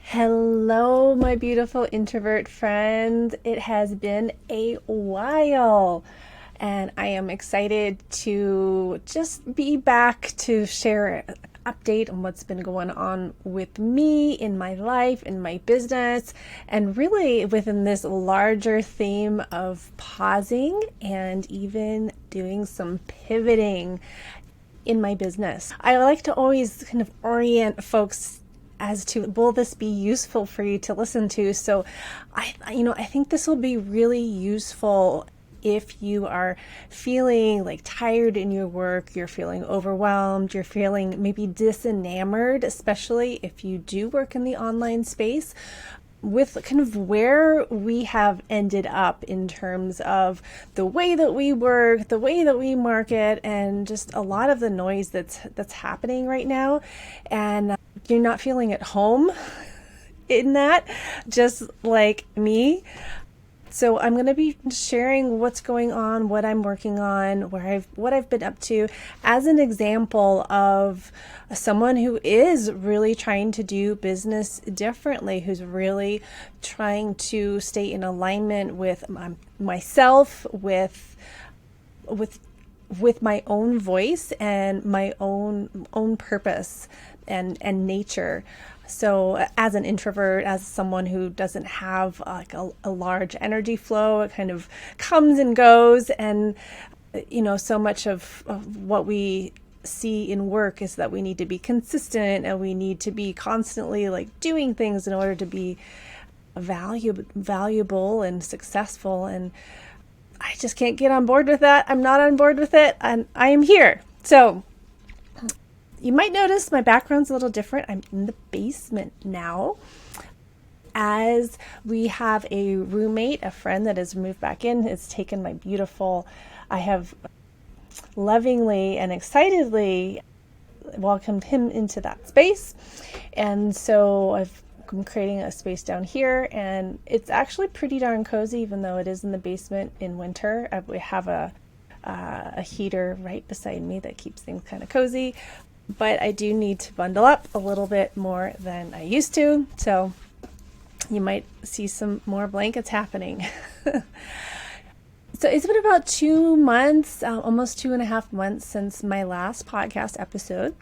Hello, my beautiful introvert friends. It has been a while, and I am excited to just be back to share an update on what's been going on with me in my life, in my business, and really within this larger theme of pausing and even doing some pivoting in my business. I like to always kind of orient folks as to, will this be useful for you to listen to? So I think this will be really useful if you are feeling like tired in your work, you're feeling overwhelmed, you're feeling maybe disenamored, especially if you do work in the online space, with kind of where we have ended up in terms of the way that we work, the way that we market, and just a lot of the noise that's happening right now. And you're not feeling at home in that, just like me. So I'm going to be sharing what's going on, what I'm working on, what I've been up to as an example of someone who is really trying to do business differently, who's really trying to stay in alignment with myself, with my own voice and my own purpose and nature. So as an introvert, as someone who doesn't have like a large energy flow, it kind of comes and goes. And, so much of what we see in work is that we need to be consistent and we need to be constantly like doing things in order to be valuable and successful. And I just can't get on board with that. I'm not on board with it. And I am here. So you might notice my background's a little different. I'm in the basement now, as we have a roommate, a friend that has moved back in, has taken I have lovingly and excitedly welcomed him into that space. And so I'm creating a space down here, and it's actually pretty darn cozy, even though it is in the basement in winter. We have a heater right beside me that keeps things kind of cozy. But I do need to bundle up a little bit more than I used to. So you might see some more blankets happening. So it's been about 2 months, almost 2.5 months since my last podcast episode.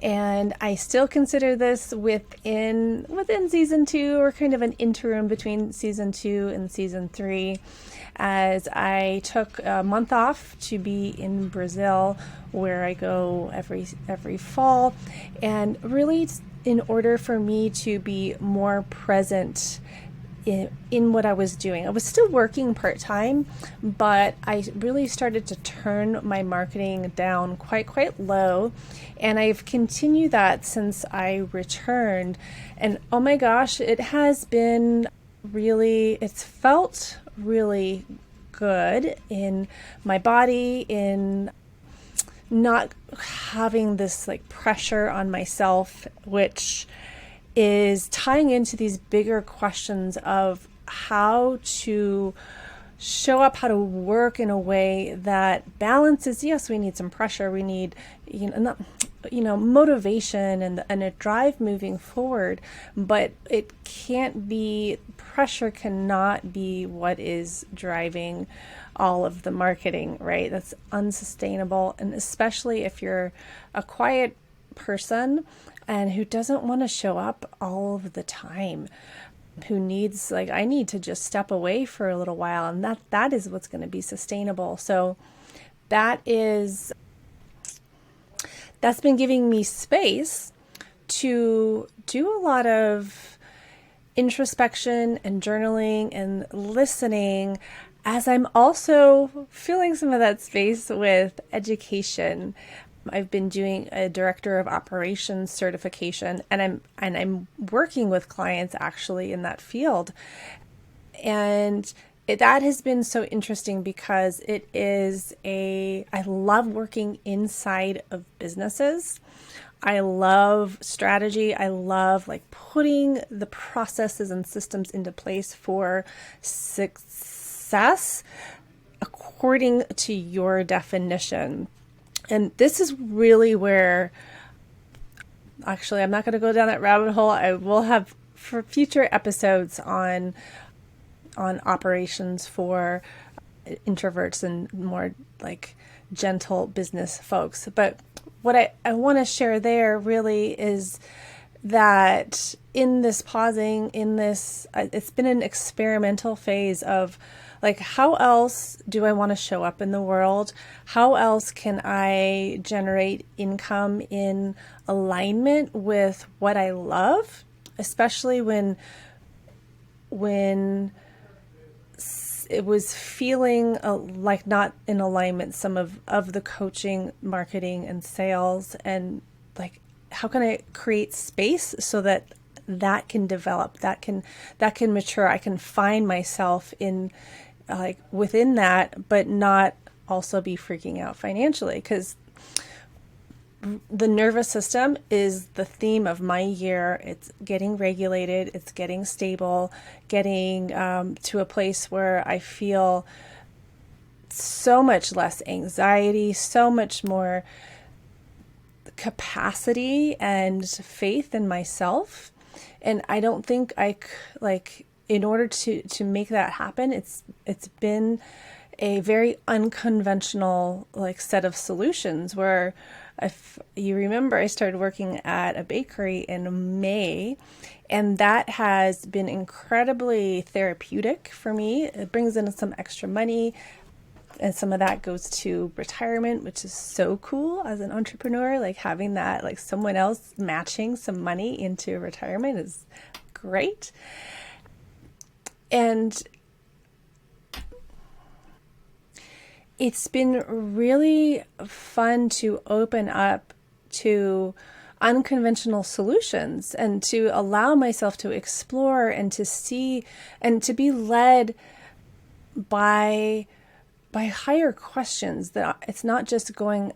And I still consider this within season 2, or kind of an interim between season 2 and season 3, as I took a month off to be in Brazil, where I go every fall, and really in order for me to be more present in what I was doing. I was still working part-time, but I really started to turn my marketing down quite low, and I've continued that since I returned. And oh my gosh, it's felt really good in my body, in not having this like pressure on myself, which is tying into these bigger questions of how to show up, how to work in a way that balances. Yes, we need some pressure. We need, motivation and a drive moving forward, but pressure cannot be what is driving all of the marketing, right? That's unsustainable. And especially if you're a quiet person and who doesn't want to show up all of the time, who needs, like, I need to just step away for a little while, and that is what's going to be sustainable. So that's been giving me space to do a lot of introspection and journaling and listening, as I'm also filling some of that space with education. I've been doing a director of operations certification, and I'm working with clients actually in that field. And that has been so interesting because I love working inside of businesses. I love strategy. I love like putting the processes and systems into place for success according to your definition. And this is really where, actually, I'm not going to go down that rabbit hole. I will have for future episodes on operations for introverts and more like gentle business folks. But what I want to share there really is that in this pausing, in this, it's been an experimental phase of like, how else do I want to show up in the world? How else can I generate income in alignment with what I love? Especially when it was feeling like not in alignment, some of the coaching, marketing, and sales, and like, how can I create space so that that can develop, that can mature, I can find myself in like within that, but not also be freaking out financially, because the nervous system is the theme of my year. It's getting regulated, it's getting stable, getting to a place where I feel so much less anxiety, so much more capacity and faith in myself. And I don't think in order to make that happen, it's been a very unconventional like set of solutions where, if you remember, I started working at a bakery in May, and that has been incredibly therapeutic for me. It brings in some extra money, and some of that goes to retirement, which is so cool as an entrepreneur. Like having that, like someone else matching some money into retirement is great. And it's been really fun to open up to unconventional solutions and to allow myself to explore and to see and to be led by higher questions. That it's not just going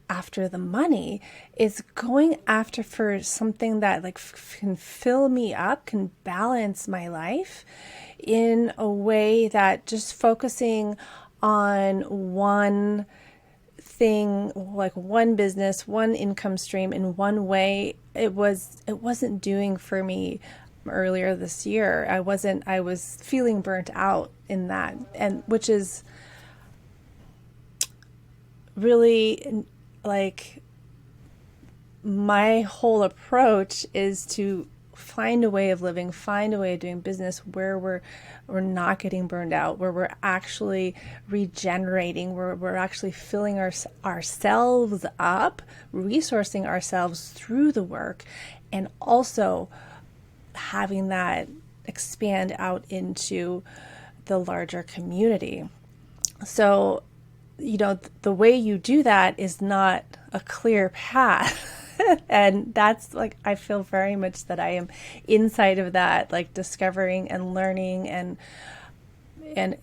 after the money, it's going after for something that like can fill me up, can balance my life in a way that just focusing on one thing, like one business, one income stream in one way, it wasn't doing for me earlier this year. I was feeling burnt out in that, and which is really like my whole approach is to find a way of living, find a way of doing business where we're not getting burned out, where we're actually regenerating, where we're actually filling ourselves up, resourcing ourselves through the work, and also having that expand out into the larger community. So, the way you do that is not a clear path. And that's like, I feel very much that I am inside of that, like discovering and learning, and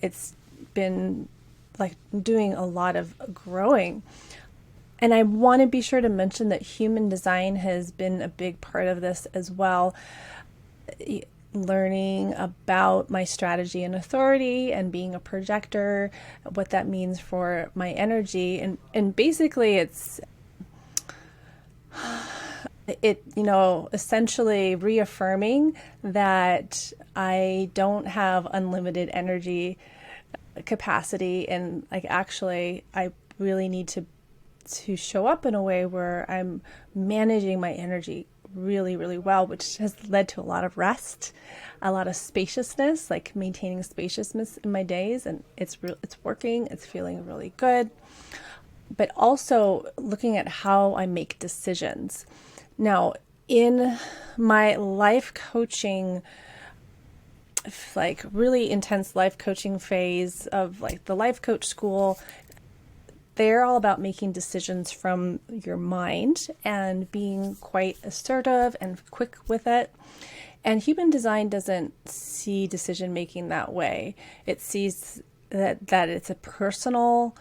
it's been like doing a lot of growing. And I want to be sure to mention that human design has been a big part of this as well. Learning about my strategy and authority and being a projector, what that means for my energy. And basically it's essentially reaffirming that I don't have unlimited energy capacity, and like actually I really need to show up in a way where I'm managing my energy really, really well, which has led to a lot of rest, a lot of spaciousness, like maintaining spaciousness in my days, and it's working. It's feeling really good. But also looking at how I make decisions. Now, in my life coaching, like really intense life coaching phase of like the life coach school, they're all about making decisions from your mind and being quite assertive and quick with it. And human design doesn't see decision making that way. It sees that it's a personal,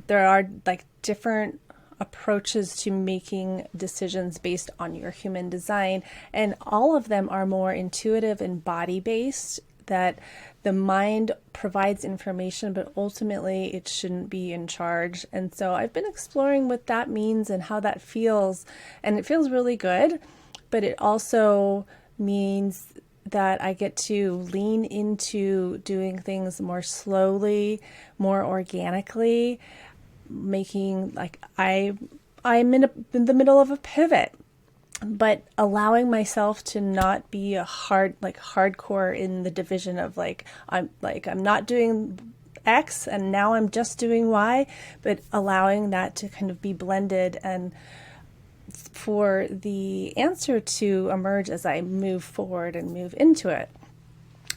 there are like different approaches to making decisions based on your human design, and all of them are more intuitive and body based, that the mind provides information, but ultimately it shouldn't be in charge. And so I've been exploring what that means and how that feels, and it feels really good, but it also means that I get to lean into doing things more slowly, more organically, making like I'm in the middle of a pivot, but allowing myself to not be a hardcore in the division of I'm not doing X and now I'm just doing Y, but allowing that to kind of be blended and for the answer to emerge as I move forward and move into it.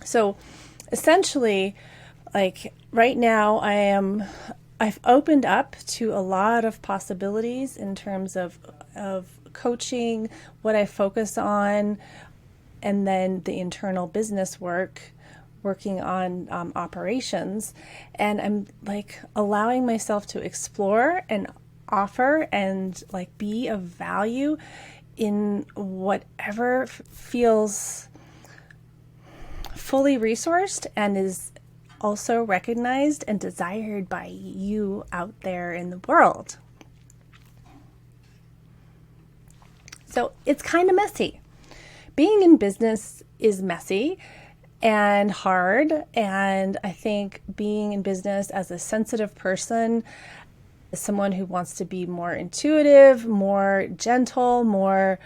So essentially, like right now I've opened up to a lot of possibilities in terms of coaching, what I focus on, and then the internal business work, working on operations. And I'm like allowing myself to explore and offer and like be of value in whatever feels fully resourced and is also recognized and desired by you out there in the world. So it's kind of messy. Being in business is messy and hard. And I think being in business as a sensitive person, as someone who wants to be more intuitive, more gentle, more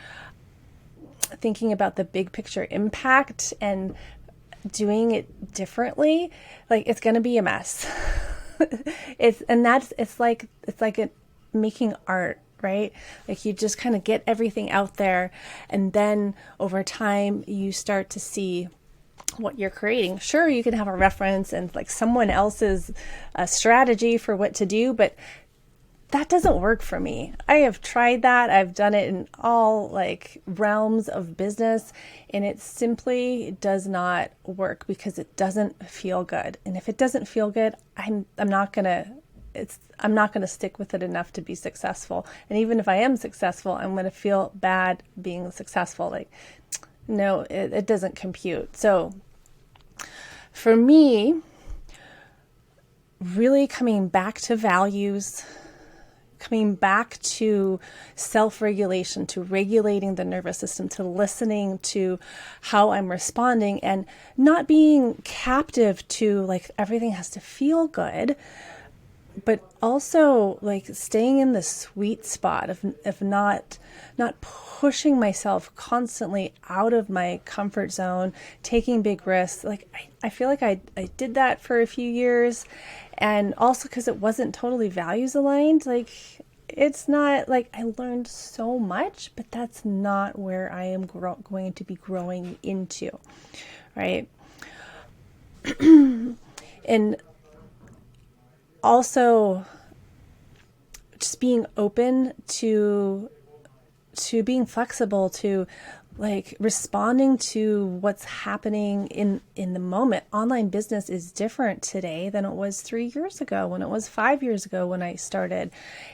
thinking about the big picture impact and doing it differently, like it's going to be a mess. It's like making art, right? Like you just kind of get everything out there, and then over time you start to see what you're creating. Sure, you can have a reference and like someone else's strategy for what to do, but that doesn't work for me. I have tried that. I've done it in all like realms of business, and it simply does not work because it doesn't feel good. And if it doesn't feel good, I'm not gonna stick with it enough to be successful. And even if I am successful, I'm gonna feel bad being successful. Like, no, it doesn't compute. So for me, really coming back to values, coming back to self-regulation, to regulating the nervous system, to listening to how I'm responding and not being captive to like everything has to feel good, but also like staying in the sweet spot of not pushing myself constantly out of my comfort zone, taking big risks. Like I feel like I did that for a few years, and also because it wasn't totally values aligned. Like it's not like I learned so much, but that's not where I am going to be growing into, right? And also just being open to being flexible, to like responding to what's happening in the moment. Online business is different today than it was 3 years ago, when it was 5 years ago when I started.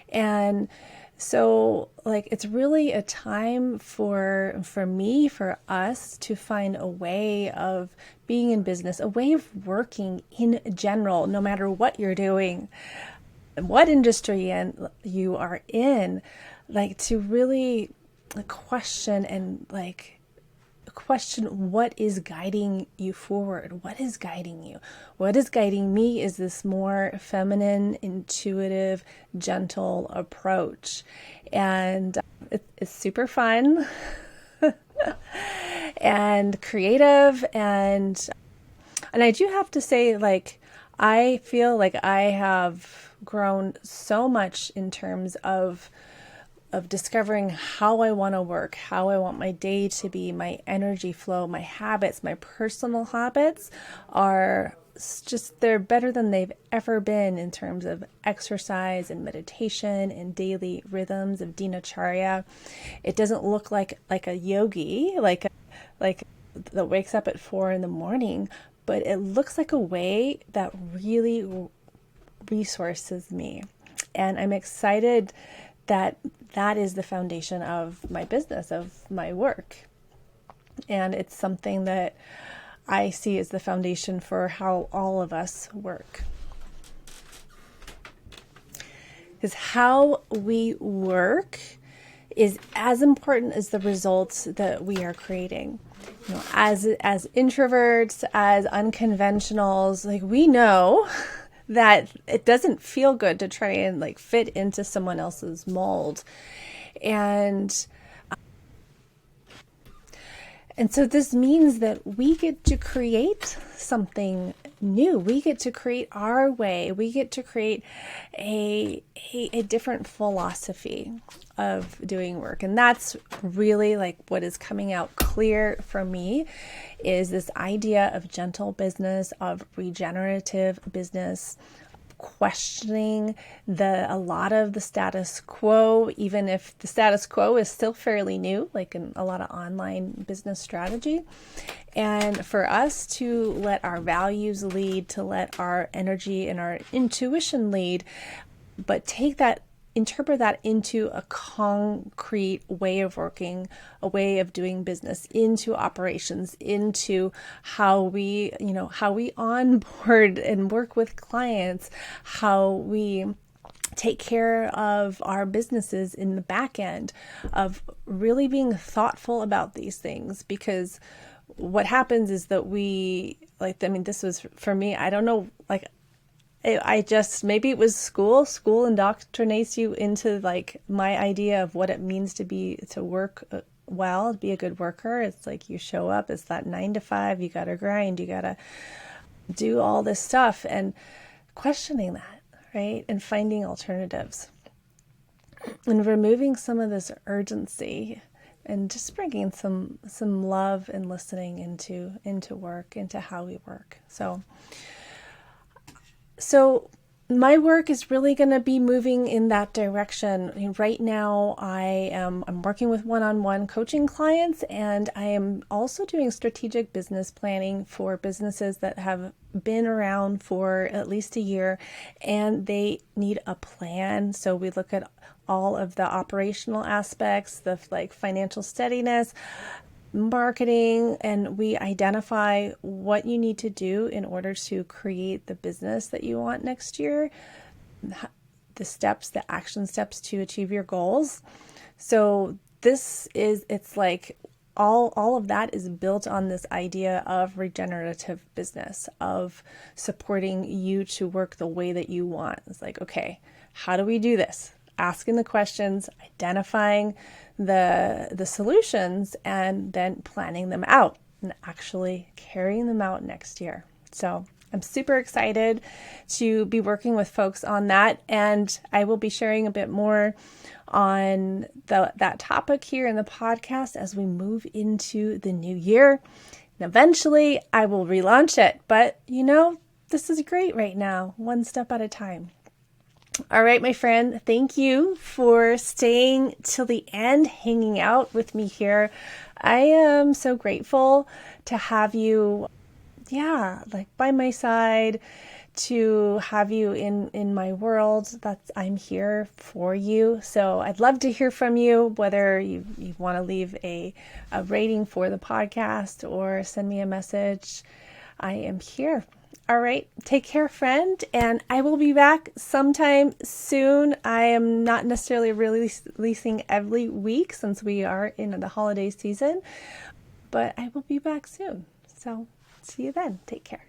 And so like it's really a time for me, for us to find a way of being in business, a way of working in general, no matter what you're doing, what industry you are in, like to really question what is guiding you forward. What is guiding you? What is guiding me is this more feminine, intuitive, gentle approach. And it's super fun and creative. And I do have to say, like, I feel like I have grown so much in terms of discovering how I want to work, how I want my day to be, my energy flow, my habits, my personal habits are just, they're better than they've ever been in terms of exercise and meditation and daily rhythms of dinacharya. It doesn't look like a yogi, like that wakes up at 4 a.m, but it looks like a way that really resources me. And I'm excited that is the foundation of my business, of my work. And it's something that I see as the foundation for how all of us work. Because how we work is as important as the results that we are creating. as introverts, as unconventionals, like we know that it doesn't feel good to try and like fit into someone else's mold. And so this means that we get to create something new. We get to create our way. We get to create a different philosophy of doing work. And that's really like what is coming out clear for me is this idea of gentle business, of regenerative business, questioning a lot of the status quo, even if the status quo is still fairly new, like in a lot of online business strategy. And for us to let our values lead, to let our energy and our intuition lead, but interpret that into a concrete way of working, a way of doing business, into operations, into how we onboard and work with clients, how we take care of our businesses in the back end, of really being thoughtful about these things. Because what happens is that this was for me, I don't know, maybe it was school indoctrinates you into like my idea of what it means to work well, to be a good worker. It's like you show up, it's that 9 to 5, you got to grind, you got to do all this stuff, and questioning that, right? And finding alternatives and removing some of this urgency and just bringing some love and listening into work, into how we work. So my work is really going to be moving in that direction. Right now, I'm working with one-on-one coaching clients, and I am also doing strategic business planning for businesses that have been around for at least a year, and they need a plan. So we look at all of the operational aspects, the like financial steadiness, marketing, and we identify what you need to do in order to create the business that you want next year, the action steps to achieve your goals. So it's like all of that is built on this idea of regenerative business, of supporting you to work the way that you want. It's like, okay, how do we do this? Asking the questions, identifying the solutions, and then planning them out and actually carrying them out next year. So I'm super excited to be working with folks on that, and I will be sharing a bit more on that topic here in the podcast as we move into the new year. And eventually I will relaunch it, but this is great right now, one step at a time. All right, my friend, thank you for staying till the end, hanging out with me here. I am so grateful to have you, by my side, to have you in my world. I'm here for you. So I'd love to hear from you, whether you want to leave a rating for the podcast or send me a message. I am here. All right. Take care, friend. And I will be back sometime soon. I am not necessarily releasing every week since we are in the holiday season, but I will be back soon. So see you then. Take care.